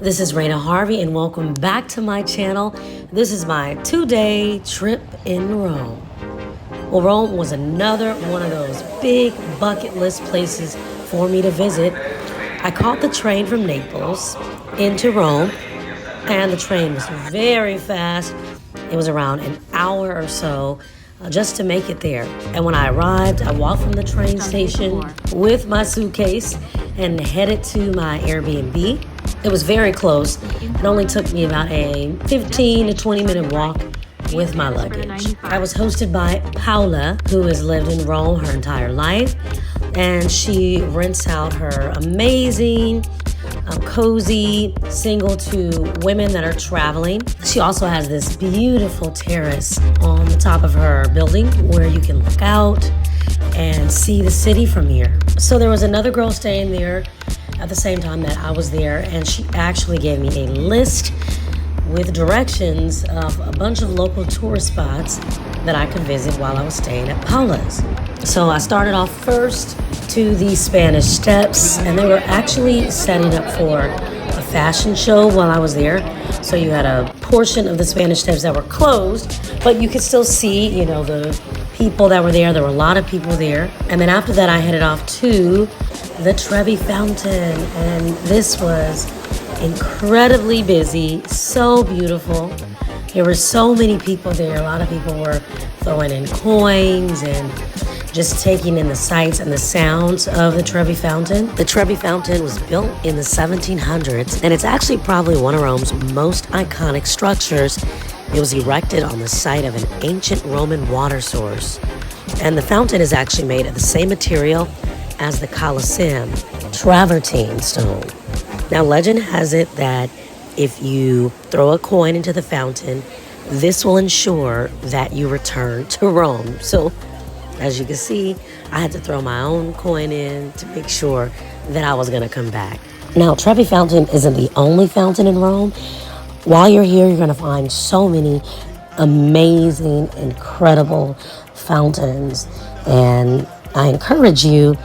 This is Raina Harvey, and welcome back to my channel. This is my 2-day trip in Rome. Well, Rome was another one of those big bucket list places for me to visit. I caught the train from Naples into Rome, and the train was very fast. It was around an hour or so just to make it there. And when I arrived, I walked from the train station with my suitcase and headed to my Airbnb. It was very close. It only took me about a 15 to 20 minute walk with my luggage. I was hosted by Paula, who has lived in Rome her entire life, and she rents out her amazing, cozy single to women that are traveling. She also has this beautiful terrace on the top of her building where you can look out and see the city from here. So there was another girl staying there at the same time that I was there, and she actually gave me a list with directions of a bunch of local tourist spots that I could visit while I was staying at Paula's. So I started off first to the Spanish Steps, and they were actually setting up for a fashion show while I was there. So you had a portion of the Spanish Steps that were closed, but you could still see, the people that were there. There were a lot of people there. And then after that, I headed off to the Trevi Fountain, and this was incredibly busy, so beautiful. There were so many people there. A lot of people were throwing in coins and just taking in the sights and the sounds of the Trevi Fountain. The Trevi Fountain was built in the 1700s, and it's actually probably one of Rome's most iconic structures. It was erected on the site of an ancient Roman water source, and the fountain is actually made of the same material as the Colosseum, travertine stone. Now, legend has it that if you throw a coin into the fountain, this will ensure that you return to Rome. So, as you can see, I had to throw my own coin in to make sure that I was going to come back. Now, Trevi Fountain isn't the only fountain in Rome. While you're here, you're going to find so many amazing, incredible fountains, and I encourage you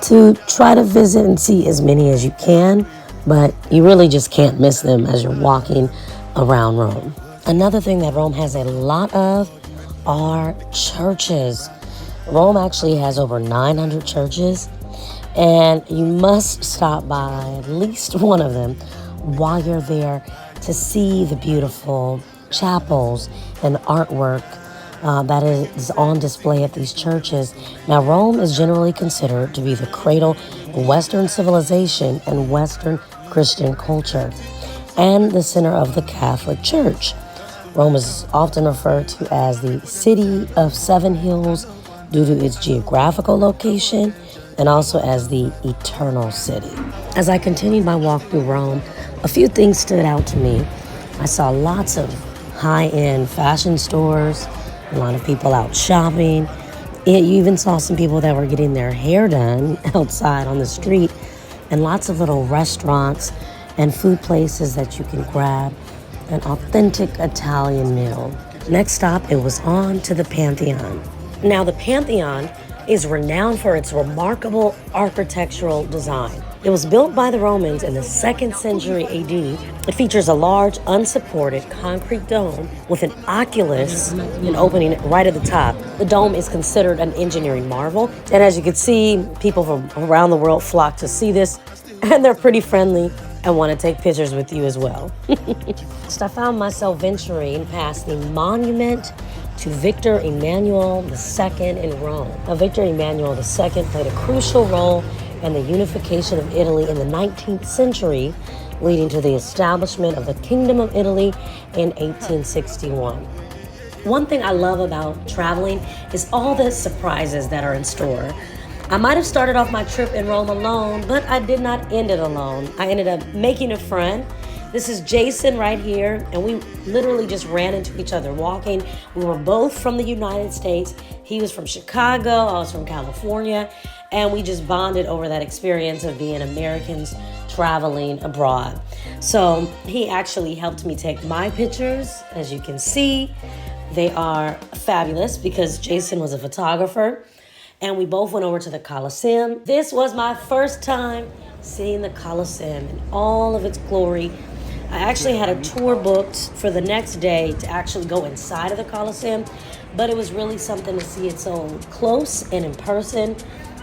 to try to visit and see as many as you can, but you really just can't miss them as you're walking around Rome. Another thing that Rome has a lot of are churches. Rome actually has over 900 churches, and you must stop by at least one of them while you're there to see the beautiful chapels and artwork that is on display at these churches. Now, Rome is generally considered to be the cradle of Western civilization and Western Christian culture, and the center of the Catholic Church. Rome is often referred to as the City of Seven Hills due to its geographical location, and also as the Eternal City. As I continued my walk through Rome, a few things stood out to me. I saw lots of high-end fashion stores, a lot of people out shopping. You even saw some people that were getting their hair done outside on the street, and lots of little restaurants and food places that you can grab an authentic Italian meal. Next stop, it was on to the Pantheon. Now, the Pantheon is renowned for its remarkable architectural design. It was built by the Romans in the 2nd century AD. It features a large, unsupported concrete dome with an oculus and opening right at the top. The dome is considered an engineering marvel, and as you can see, people from around the world flock to see this, and they're pretty friendly and want to take pictures with you as well. So I found myself venturing past the monument to Victor Emmanuel II in Rome. Now, Victor Emmanuel II played a crucial role in the unification of Italy in the 19th century, leading to the establishment of the Kingdom of Italy in 1861. One thing I love about traveling is all the surprises that are in store. I might have started off my trip in Rome alone, but I did not end it alone. I ended up making a friend. This is Jason right here, and we literally just ran into each other walking. We were both from the United States. He was from Chicago, I was from California, and we just bonded over that experience of being Americans traveling abroad. So he actually helped me take my pictures. As you can see, they are fabulous because Jason was a photographer, and we both went over to the Colosseum. This was my first time seeing the Colosseum in all of its glory. I actually had a tour booked for the next day to actually go inside of the Coliseum, but it was really something to see it so close and in person.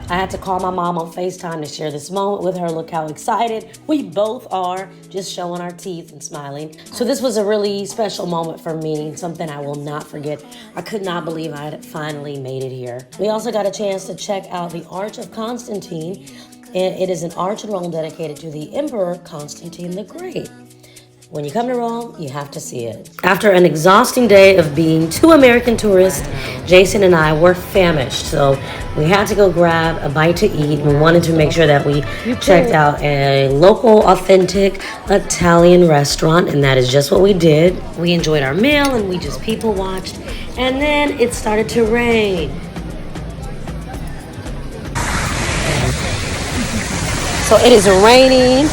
I had to call my mom on FaceTime to share this moment with her. Look how excited we both are, just showing our teeth and smiling. So this was a really special moment for me, something I will not forget. I could not believe I had finally made it here. We also got a chance to check out the Arch of Constantine. It is an arch in Rome dedicated to the Emperor Constantine the Great. When you come to Rome, you have to see it. After an exhausting day of being two American tourists, Jason and I were famished, so we had to go grab a bite to eat. We wanted to make sure that we checked out a local, authentic Italian restaurant, and that is just what we did. We enjoyed our meal, and we just people watched, and then it started to rain. So it is raining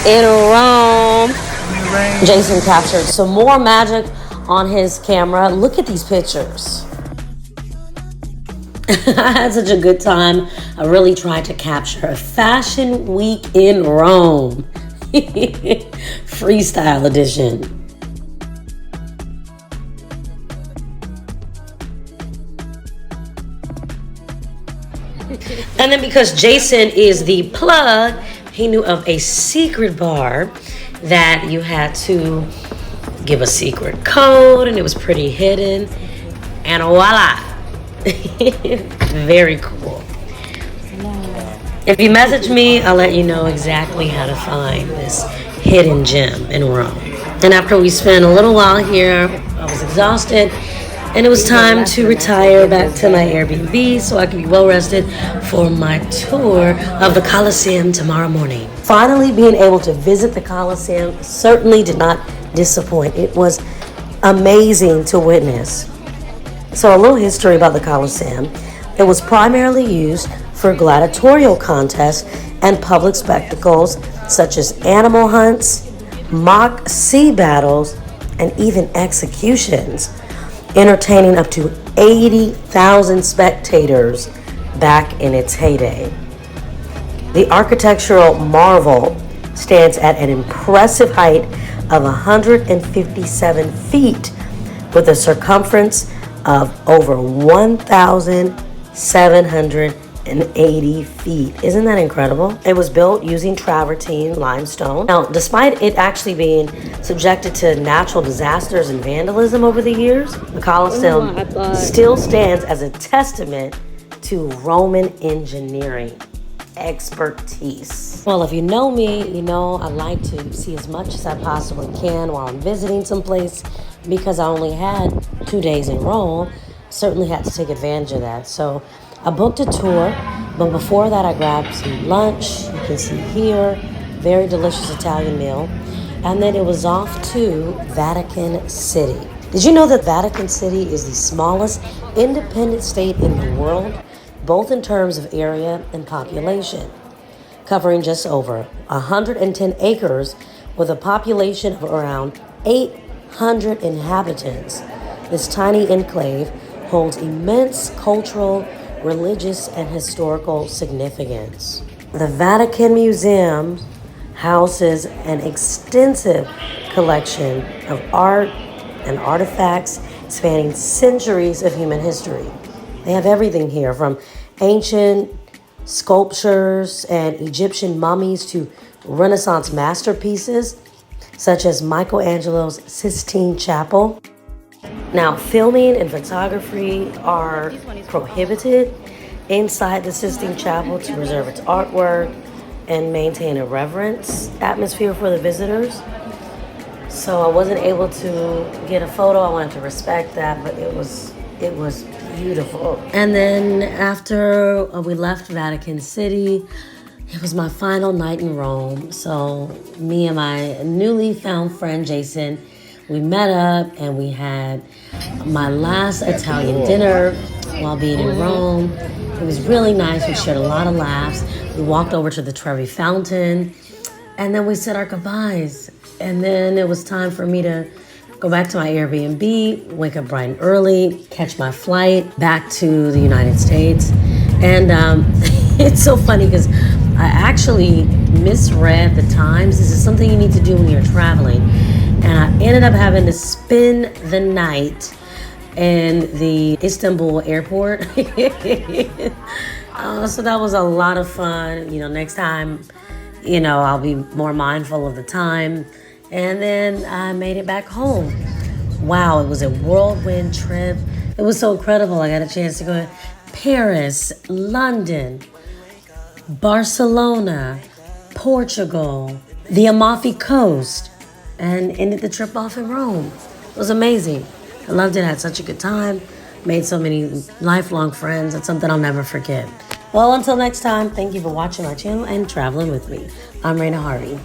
in Rome. Jason captured some more magic on his camera. Look at these pictures. I had such a good time. I really tried to capture a fashion week in Rome. Freestyle edition. And then because Jason is the plug, he knew of a secret bar that you had to give a secret code, and it was pretty hidden. And voila! Very cool. If you message me, I'll let you know exactly how to find this hidden gem in Rome. And after we spent a little while here, I was exhausted, and it was time to retire back to my Airbnb so I could be well rested for my tour of the Coliseum tomorrow morning. Finally being able to visit the Coliseum certainly did not disappoint. It was amazing to witness. So a little history about the Coliseum. It was primarily used for gladiatorial contests and public spectacles such as animal hunts, mock sea battles, and even executions, entertaining up to 80,000 spectators back in its heyday. The architectural marvel stands at an impressive height of 157 feet with a circumference of over 1,780 feet. Isn't that incredible? It was built using travertine limestone. Now, despite it actually being subjected to natural disasters and vandalism over the years, the Colosseum still stands as a testament to Roman engineering expertise. Well, if you know me, you know I like to see as much as I possibly can while I'm visiting someplace. Because I only had 2 days in Rome, certainly had to take advantage of that. So I booked a tour, but before that I grabbed some lunch. You can see here, very delicious Italian meal. And then it was off to Vatican City. Did you know that Vatican City is the smallest independent state in the world, both in terms of area and population, covering just over 110 acres with a population of around 800 inhabitants. This tiny enclave holds immense cultural, religious, and historical significance. The Vatican Museum houses an extensive collection of art and artifacts spanning centuries of human history. They have everything here, from ancient sculptures and Egyptian mummies to Renaissance masterpieces such as Michelangelo's Sistine Chapel. Now, filming and photography are prohibited inside the Sistine Chapel to preserve its artwork and maintain a reverence atmosphere for the visitors. So I wasn't able to get a photo. I wanted to respect that, but it was beautiful. And then after we left Vatican City, it was my final night in Rome. So me and my newly found friend Jason, we met up and we had my last Italian dinner while being in Rome. It was really nice. We shared a lot of laughs. We walked over to the Trevi Fountain, and then we said our goodbyes. And then it was time for me to go back to my Airbnb, wake up bright and early, catch my flight back to the United States. And it's so funny because I actually misread the times. This is something you need to do when you're traveling. And I ended up having to spend the night in the Istanbul airport. So that was a lot of fun. Next time, I'll be more mindful of the time. And then I made it back home. Wow, it was a whirlwind trip. It was so incredible. I got a chance to go to Paris, London, Barcelona, Portugal, the Amalfi Coast, and ended the trip off in Rome. It was amazing. I loved it. I had such a good time. Made so many lifelong friends. It's something I'll never forget. Well, until next time, thank you for watching my channel and traveling with me. I'm Raina Harvey.